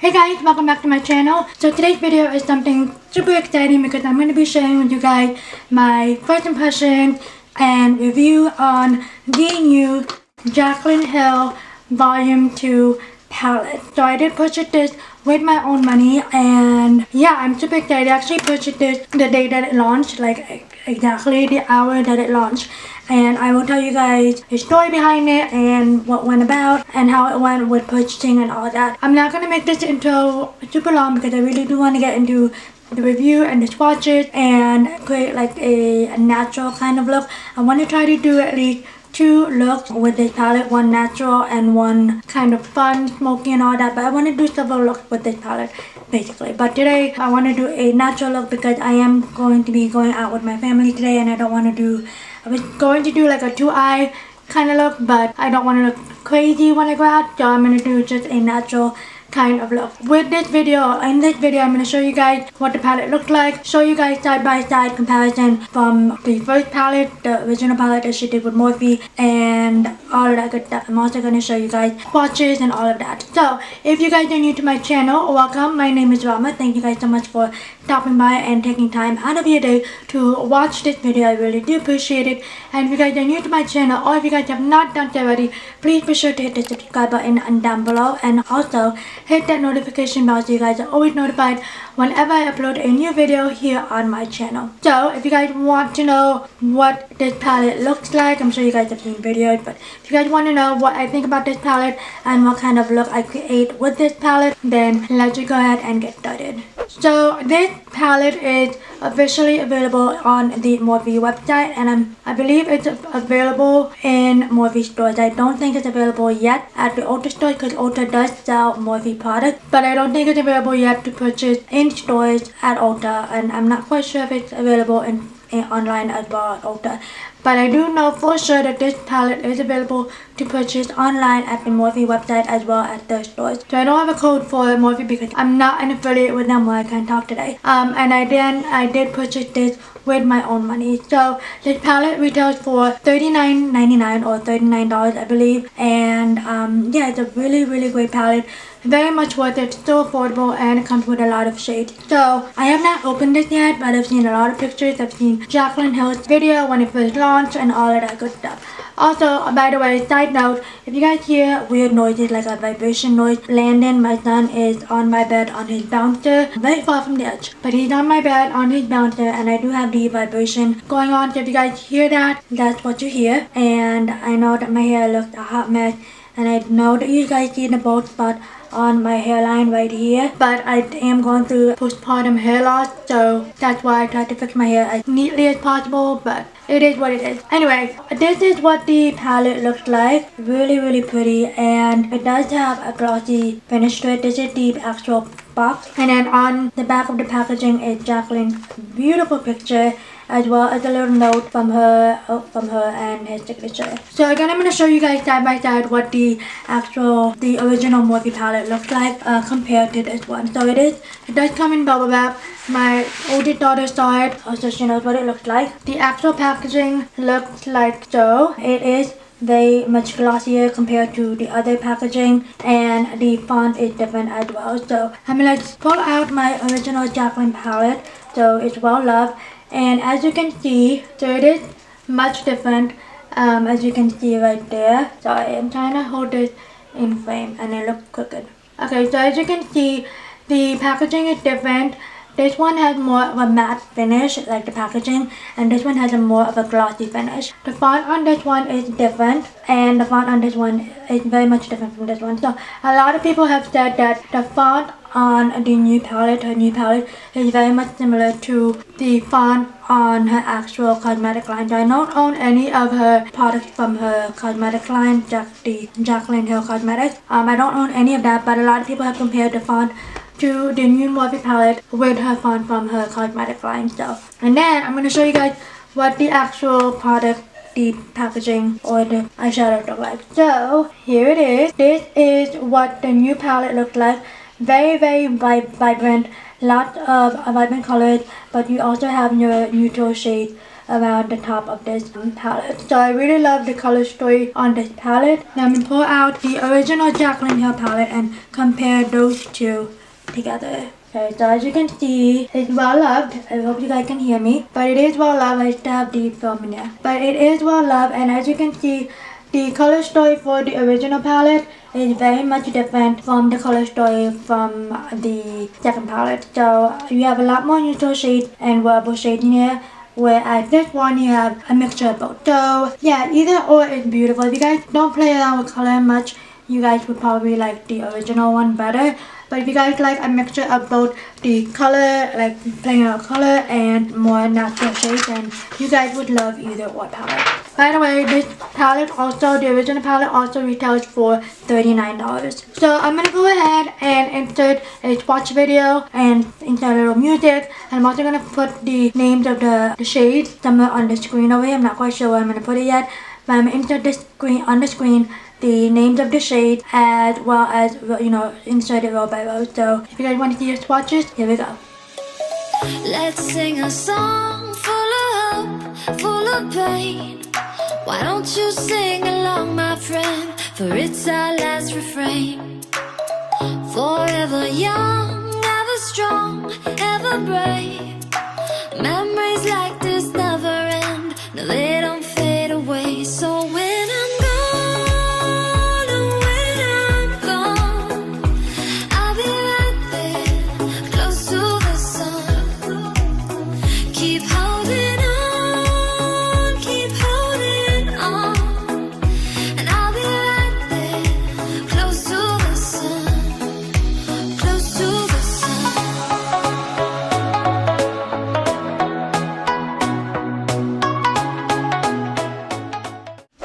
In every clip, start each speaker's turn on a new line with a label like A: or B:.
A: Hey guys, welcome back to my channel. So today's video is something super exciting because I'm going to be sharing with you guys my first impression and review on the new Jaclyn Hill Volume 2 palette. So I did purchase this with my own money and yeah, I'm super excited. I actually purchased this the day that it launched, like exactly the hour that it launched. And I will tell you guys the story behind it and what went about and how it went with purchasing and all that. I'm not going to make this intro super long because I really do want to get into the review and the swatches and create like a natural kind of look. I want to try to do at least 2 looks with this palette, one natural and one kind of fun, smoky and all that, but I want to do several looks with this palette basically. But today I want to do a natural look because I am going to be going out with my family today and I don't want to do, I was going to do like a 2-eye kind of look, but I don't want to look crazy when I go out, so I'm going to do just a natural kind of look. With this video, in this video, I'm going to show you guys what the palette looks like, show you guys side-by-side comparison from the first palette, the original palette that she did with Morphe, and all of that good stuff. I'm also going to show you guys swatches and all of that. So, if you guys are new to my channel, welcome. My name is Rama. Thank you guys so much for stopping by and taking time out of your day to watch this video. I really do appreciate it. And if you guys are new to my channel, or if you guys have not done so already, please be sure to hit the subscribe button down below, and also hit that notification bell so you guys are always notified whenever I upload a new video here on my channel. So if you guys want to know what this palette looks like, I'm sure you guys have seen videos, but if you guys want to know what I think about this palette and what kind of look I create with this palette, then let's just go ahead and get started. So this palette is officially available on the Morphe website, and I believe it's available in Morphe stores. I don't think it's available yet at the Ulta store because Ulta does sell Morphe products, but I don't think it's available yet to purchase in stores at Ulta, and I'm not quite sure if it's available in online as well at Ulta. But I do know for sure that this palette is available to purchase online at the Morphe website as well as their stores. So I don't have a code for Morphe because I'm not an affiliate with them, where I can't talk today. And I did purchase this with my own money. So this palette retails for $39.99 or $39 I believe. And yeah, it's a really great palette. Very much worth it, still affordable, and it comes with a lot of shades. So I have not opened this yet, but I've seen a lot of pictures. I've seen Jaclyn Hill's video when it first launched and all of that good stuff. Also, by the way, side note, if you guys hear weird noises like a vibration noise, Landon, my son, is on my bed on his bouncer, very far from the edge, but he's on my bed on his bouncer, and I do have the vibration going on. So if you guys hear that, that's what you hear. And I know that my hair looks a hot mess, and I know that you guys see the bald spot on my hairline right here, but I am going through postpartum hair loss, so that's why I try to fix my hair as neatly as possible, but it is what it is. Anyway, this is what the palette looks like. Really pretty, and it does have a glossy finish to it. This is the actual box, and then on the back of the packaging is Jaclyn's beautiful picture, as well as a little note from her and his signature. So again, I'm going to show you guys side by side what the original Morphe palette looks like compared to this one. So it does come in bubble wrap. My oldest daughter saw it, so she knows what it looks like. The actual packaging looks like so. It is very much glossier compared to the other packaging, and the font is different as well. So I'm going to pull out my original Jaclyn palette. So it's well loved. And as you can see, so it is much different, as you can see right there. Sorry, I'm trying to hold this in frame and it looks crooked. Okay, so as you can see, the packaging is different. This one has more of a matte finish, like the packaging, and this one has a more of a glossy finish. The font on this one is different, and the font on this one is very much different from this one. So a lot of people have said that the font on the new palette, her new palette, is very much similar to the font on her actual cosmetic line. So I don't own any of her products from her cosmetic line, the Jaclyn Hill Cosmetics. I don't own any of that, but a lot of people have compared the font to the new Morphe palette with her font from her cosmetic line. So, and then I'm going to show you guys what the actual product, the packaging, or the eyeshadow look like. So here it is. This is what the new palette looks like. Very vibrant, lots of vibrant colors, but you also have your neutral shades around the top of this palette. So I really love the color story on this palette. Now I'm going to pull out the original Jaclyn Hill palette and compare those two together. Okay, so as you can see, it's well loved. I hope you guys can hear me. But it is well loved. I still have the film in there. But it is well loved, and as you can see, the color story for the original palette is very much different from the color story from the second palette. So you have a lot more neutral shades and wearable shades in here, whereas this one you have a mixture of both. So yeah, either or is beautiful. If you guys don't play around with color much, you guys would probably like the original one better. But if you guys like a mixture of both the color, like playing around with color, and more natural shades, then you guys would love either or palette. By the way, this palette also, the original palette also retails for $39. So I'm going to go ahead and insert a swatch video and insert a little music. And I'm also going to put the names of the shades somewhere on the screen over here. I'm not quite sure where I'm going to put it yet. But I'm going to insert this screen on the screen the names of the shades as well as, you know, insert it row by row. So if you guys want to see your swatches, here we go.
B: Let's sing a song full of hope, full of pain. Why don't you sing along, my friend, for it's our last refrain. Forever young, ever strong, ever brave. Memories like this never end, no they don't fade away. So when I'm gone, oh when I'm gone, I'll be right there, close to the sun. Keep holding on, keep holding on, and I'll be right there, close to the sun, close to the sun.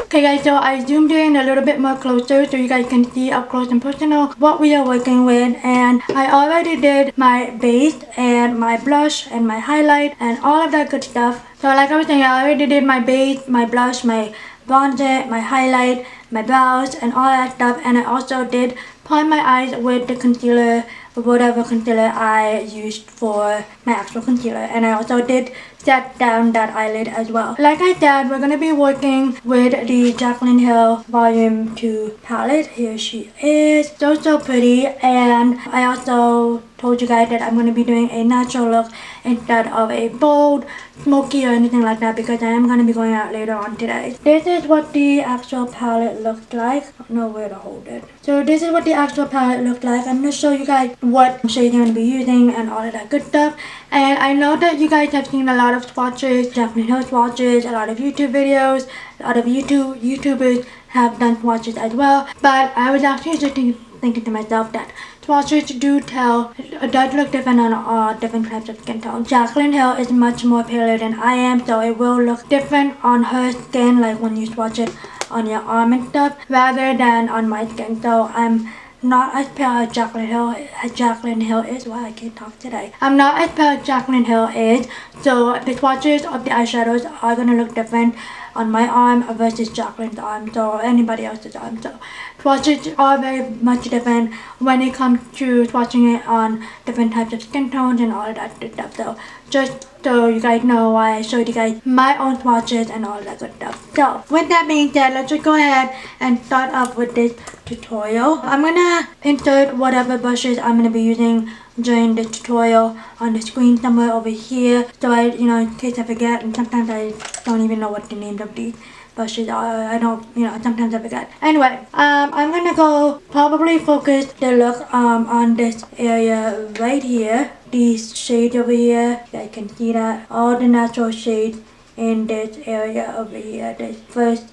A: Okay guys, so I zoomed in a little bit more closer so you guys can see up close and personal what we are working with. And I already did my base and my blush and my highlight and all of that good stuff. So like I was saying, I already did my base, my blush, my bronzer, my highlight, my brows and all that stuff. And I also did prime my eyes with the concealer, whatever concealer I used for my actual concealer. And I also did set down that eyelid as well. Like I said, we're going to be working with the Jaclyn Hill Volume 2 palette. Here she is. So pretty. And I also told you guys that I'm going to be doing a natural look instead of a bold, smoky or anything like that, because I am going to be going out later on today. This is what the actual palette looks like. I don't know where to hold it. So this is what the actual palette looks like. I'm going to show you guys what shades I'm going to be using and all of that good stuff. And I know that you guys have seen a lot of swatches, Jaclyn Hill swatches, a lot of YouTube videos, a lot of YouTubers have done swatches as well. But I was actually just thinking to myself that swatches does look different on all different types of skin tones. Jaclyn Hill is much more paler than I am, so it will look different on her skin, like when you swatch it on your arm and stuff, rather than on my skin. So I'm not as pale as Jaclyn Hill is. Wow, I can't talk today. I'm not as pale as Jaclyn Hill is, so the swatches of the eyeshadows are gonna look different on my arm versus Jaclyn's arm, so anybody else's arm. So swatches are very much different when it comes to swatching it on different types of skin tones and all of that good stuff. So just so you guys know why I showed you guys my own swatches and all that good stuff. So with that being said, let's just go ahead and start off with this tutorial. I'm gonna insert whatever brushes I'm gonna be using during this tutorial on the screen somewhere over here, so I, you know, in case I forget, and sometimes I don't even know what the names of these brushes are. I don't, you know, sometimes I forget. Anyway, I'm gonna go probably focus the look on this area right here. These shades over here, you guys can see that, all the natural shades in this area over here.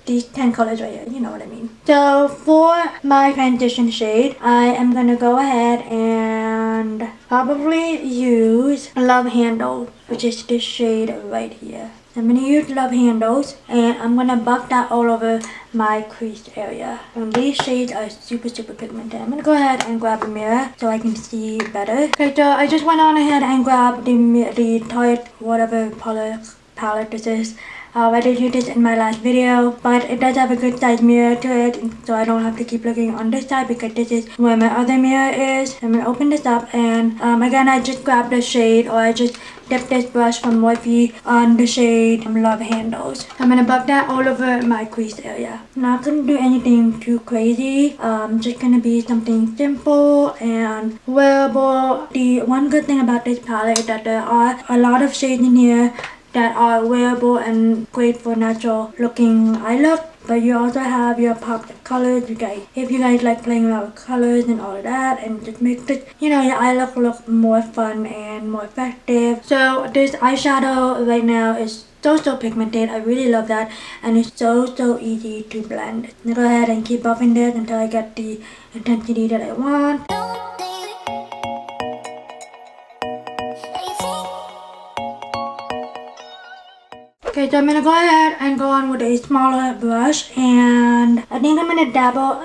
A: These 10 colors right here, you know what I mean. So for my transition shade, I am gonna go ahead and probably use Love Handles, which is this shade right here. I'm gonna use Love Handles and I'm gonna buff that all over my crease area. And these shades are super pigmented. I'm gonna go ahead and grab a mirror so I can see better. Okay, so I just went on ahead and grabbed the Tarte whatever palette this is. I already used this in my last video, but it does have a good size mirror to it, so I don't have to keep looking on this side because this is where my other mirror is. I'm gonna open this up, and again, I just grabbed the shade, or I just dipped this brush from Morphe on the shade Love Handles. I'm gonna buff that all over my crease area. Not gonna do anything too crazy. Just gonna be something simple and wearable. The one good thing about this palette is that there are a lot of shades in here that are wearable and great for natural looking eye look. But you also have your pop colors. You guys, if you guys like playing around with colors and all of that, and just make it, you know, your eye look more fun and more effective. So this eyeshadow right now is so pigmented. I really love that, and it's so easy to blend. I'm gonna go ahead and keep buffing this until I get the intensity that I want. Okay, so I'm gonna go ahead and go on with a smaller brush, and I think I'm gonna dabble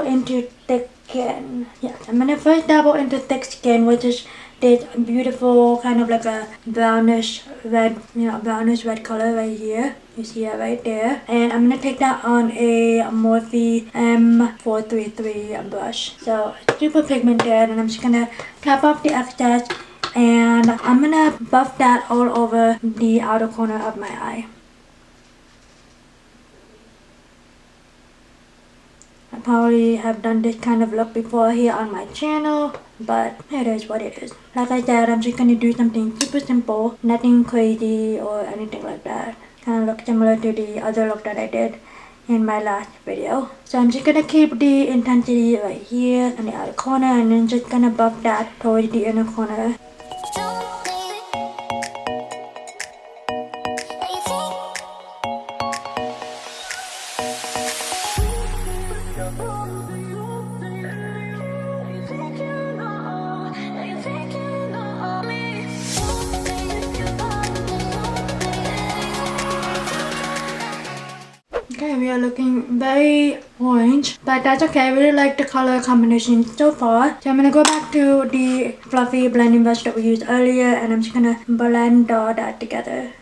A: into thick skin. Yes, I'm gonna first dabble into thick skin, which is this beautiful kind of like a brownish red, brownish red color right here. You see it right there. And I'm gonna take that on a Morphe M433 brush. So it's super pigmented, and I'm just gonna tap off the excess. And I'm gonna buff that all over the outer corner of my eye. I probably have done this kind of look before here on my channel, but it is what it is. Like I said, I'm just gonna do something super simple, nothing crazy or anything like that. Kind of look similar to the other look that I did in my last video. So I'm just gonna keep the intensity right here on the outer corner, and then just gonna buff that towards the inner corner. Okay, we are looking very orange, but that's okay. I really like the color combination so far. So I'm gonna go back to the fluffy blending brush that we used earlier, and I'm just gonna blend all that together.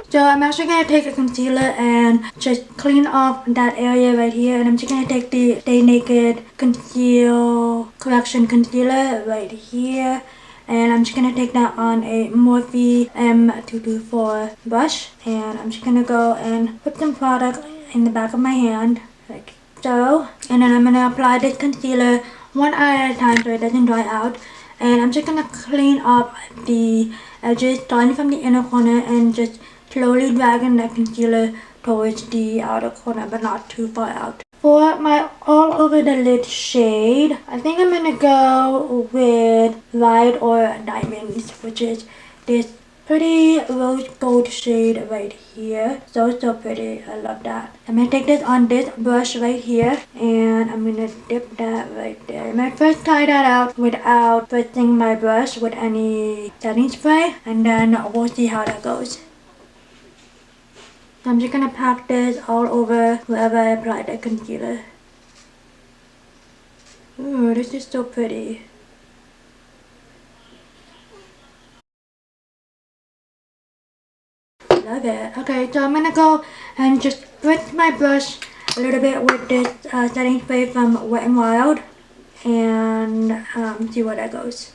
A: So I'm actually gonna take a concealer and just clean off that area right here, and I'm just gonna take the Stay Naked Conceal Correction Concealer right here. And I'm just gonna take that on a Morphe M224 brush, and I'm just gonna go and put some product in the back of my hand, like so. And then I'm gonna apply this concealer one eye at a time so it doesn't dry out. And I'm just gonna clean up the edges, starting from the inner corner, and just slowly dragging that concealer towards the outer corner, but not too far out. For my all over the lid shade, I think I'm gonna go with Light or Diamonds, which is this pretty rose gold shade right here. So pretty. I love that. I'm gonna take this on this brush right here, and I'm gonna dip that right there. I'm gonna first try that out without pressing my brush with any setting spray, and then we'll see how that goes. So I'm just gonna pack this all over wherever I applied the concealer. Ooh, this is so pretty. Love it. Okay, so I'm gonna go and just wet my brush a little bit with this setting spray from Wet n Wild, and see where that goes.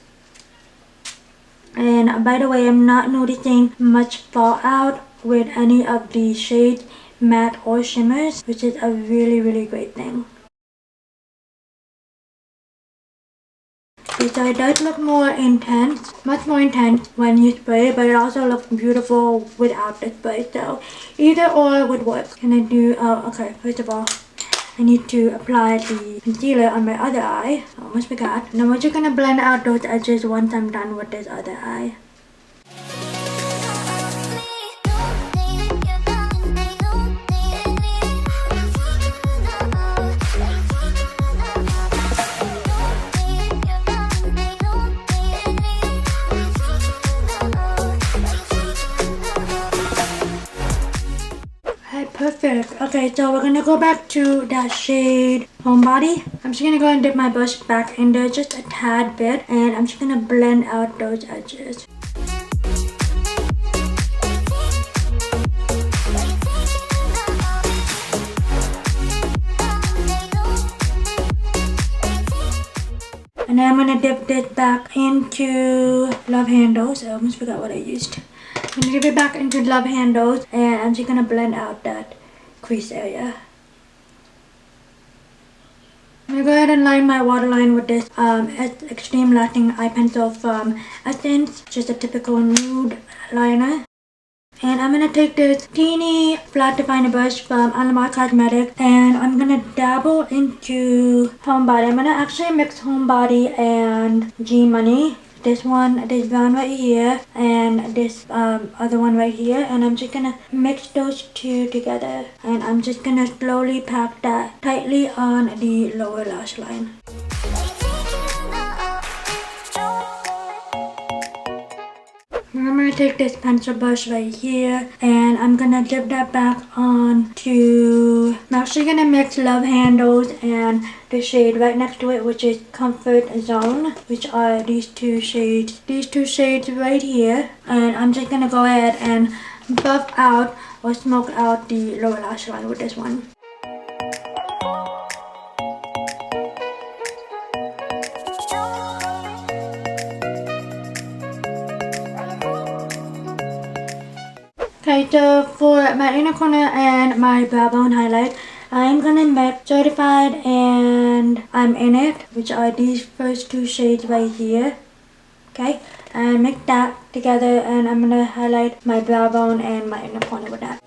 A: And by the way, I'm not noticing much fallout with any of the shades, matte or shimmers, which is a really great thing. Okay, so it does look more intense, much more intense when you spray, but it also looks beautiful without the spray, so either or would work. Can I do, okay, first of all, I need to apply the concealer on my other eye. I almost forgot. Now we're just gonna blend out those edges once I'm done with this other eye. Perfect. Perfect. Okay, so we're gonna go back to that shade Homebody. I'm just gonna go and dip my brush back in there just a tad bit, and I'm just gonna blend out those edges. And then I'm gonna dip this back into Love Handles. I almost forgot what I used. I'm gonna dip it back into Love Handles, and I'm just gonna blend out that crease area. I'm gonna go ahead and line my waterline with this Extreme Lasting Eye Pencil from Essence, just a typical nude liner. And I'm gonna take this teeny flat definer brush from Alamar Cosmetics, and I'm gonna dabble into Homebody. I'm gonna actually mix Homebody and G Money. This one, this brown right here, and this other one right here, and I'm just gonna mix those two together, and I'm just gonna slowly pack that tightly on the lower lash line. I'm gonna take this pencil brush right here, and I'm gonna dip that back on to... I'm actually gonna mix Love Handles and the shade right next to it, which is Comfort Zone, which are these two shades. These two shades right here. And I'm just gonna go ahead and buff out or smoke out the lower lash line with this one. Okay, so for my inner corner and my brow bone highlight, I'm gonna make Certified and I'm In It, which are these first two shades right here. Okay, and mix that together, and I'm gonna highlight my brow bone and my inner corner with that.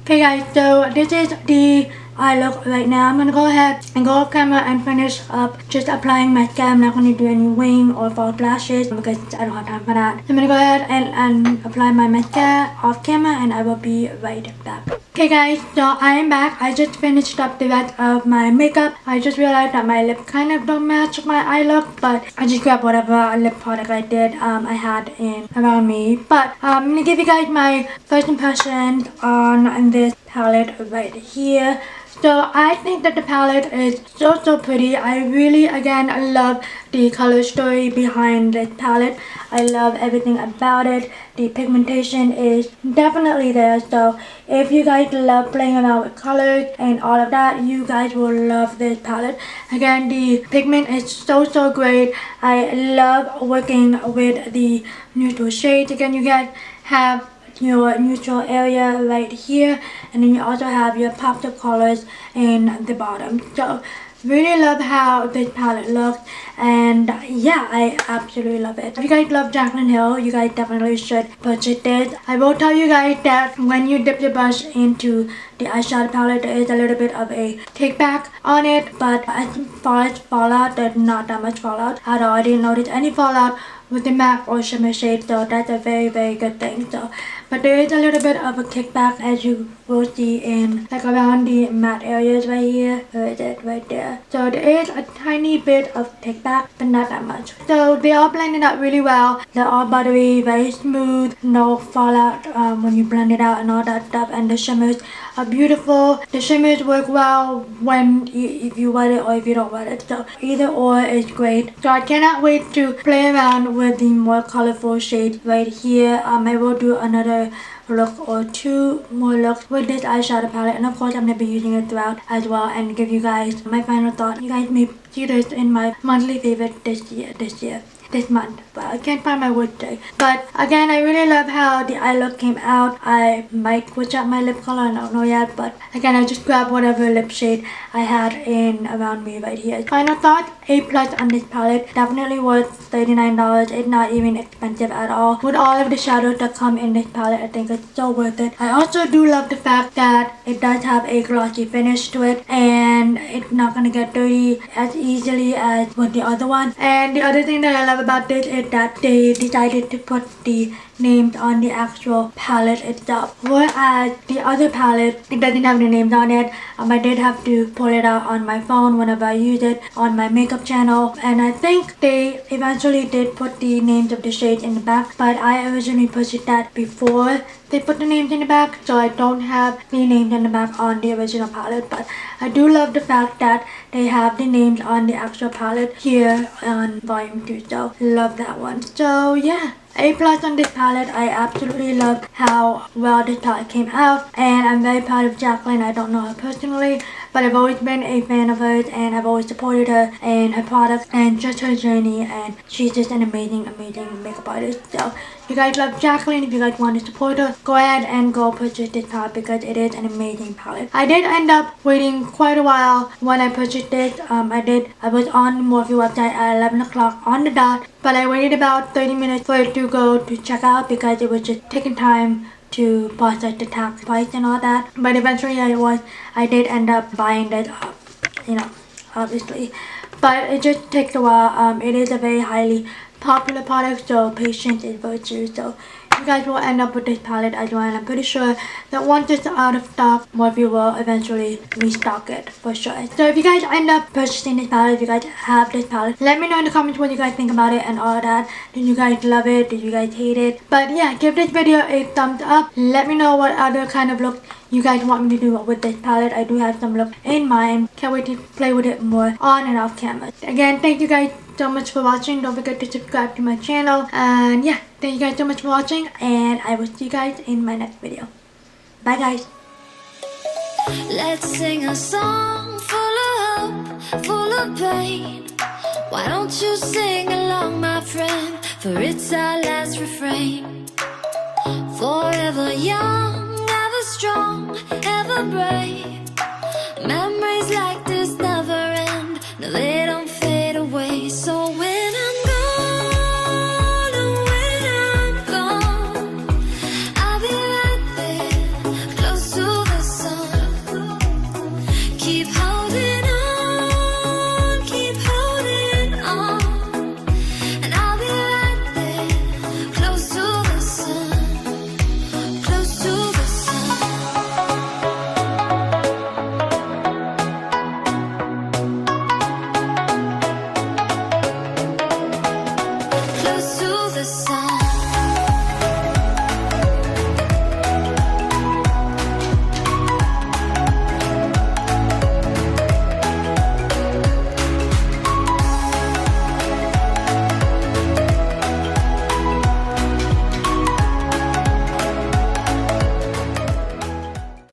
A: Okay guys, so this is the eye look right now. I'm gonna go ahead and go off camera and finish up just applying mascara. I'm not gonna do any wing or false lashes because I don't have time for that. I'm gonna go ahead and apply my mascara off camera, and I will be right back. Okay guys, so I am back. I just finished up the rest of my makeup. I just realized that my lip kind of don't match my eye look, but I just grabbed whatever lip product I did I had in around me. But I'm gonna give you guys my first impressions on this palette right here. So I think that the palette is so pretty. I really again love the color story behind this palette. I love everything about it. The pigmentation is definitely there. So if you guys love playing around with colors and all of that, you guys will love this palette. Again, the pigment is so great. I love working with the neutral shades. Again, you guys have your neutral area right here, and then you also have your pops of colors in the bottom. So really love how this palette looks, and yeah, I absolutely love it. If you guys love Jaclyn Hill, you guys definitely should purchase this. I will tell you guys that when you dip your brush into the eyeshadow palette, there is a little bit of a kickback on it, but as far as fallout, there's not that much fallout at all. I didn't notice any fallout with the matte or shimmer shade, so that's a very good thing. So but there is a little bit of a kickback, as you will see in like around the matte areas right here. Where is it? Right there. So there is a tiny bit of kickback, but not that much. So they all blended out really well. They're all buttery, very smooth, no fallout when you blend it out and all that stuff. And the shimmers are beautiful. The shimmers work well when if you wet it or if you don't wet it. So either or is great. So I cannot wait to play around with the more colorful shades right here. I will do another look or two more looks with this eyeshadow palette, and of course I'm going to be using it throughout as well, and give you guys my final thought. You guys may see this in my monthly favorite this month, but I can't find my word today. But again, I really love how the eye look came out. I might switch up my lip color, I don't know yet, but again, I just grabbed whatever lip shade I had in around me right here. Final thought, A+ on this palette. Definitely worth $39. It's not even expensive at all. With all of the shadows that come in this palette, I think it's so worth it. I also do love the fact that it does have a glossy finish to it, and it's not gonna get dirty as easily as with the other one. And the other thing that I love about this is that they decided to put the names on the actual palette itself. Whereas the other palette, it doesn't have the names on it. I did have to pull it out on my phone whenever I use it on my makeup channel. And I think they eventually did put the names of the shades in the back, but I originally purchased that before they put the names in the back, so I don't have the names in the back on the original palette. But I do love the fact that they have the names on the actual palette here on volume 2, so love that one. So yeah, A+ on this palette. I absolutely love how well this palette came out, and I'm very proud of Jaclyn. I don't know her personally, but I've always been a fan of hers, and I've always supported her and her products and just her journey, and she's just an amazing makeup artist. So if you guys love Jaclyn, if you guys want to support her, go ahead and go purchase this palette because it is an amazing palette. I did end up waiting quite a while when I purchased this. I was on the Morphe website at 11 o'clock on the dot, but I waited about 30 minutes for it to go to check out because it was just taking time to process the tax price and all that. But eventually I did end up buying it, obviously. But it just takes a while. It is a very highly popular product, so patience is virtue. So you guys will end up with this palette as well, and I'm pretty sure that once it's out of stock, Morphe will eventually restock it for sure. So if you guys end up purchasing this palette, if you guys have this palette, let me know in the comments what you guys think about it and all that. Did you guys love it? Did you guys hate it? But yeah, give this video a thumbs up. Let me know what other kind of look you guys want me to do with this palette. I do have some look in mind. Can't wait to play with it more on and off camera. Again, thank you guys so much for watching. Don't forget to subscribe to my channel. And yeah, thank you guys so much for watching, and I will see you guys in my next video. Bye guys.
B: Let's sing a song full of hope, full of pain. Why don't you sing along, my friend? For it's our last refrain. Forever young, ever strong, ever brave. Memories like this never end. No, they don't fade away. So when I'm gone, oh, when I'm gone, I'll be right there, close to the sun. Keep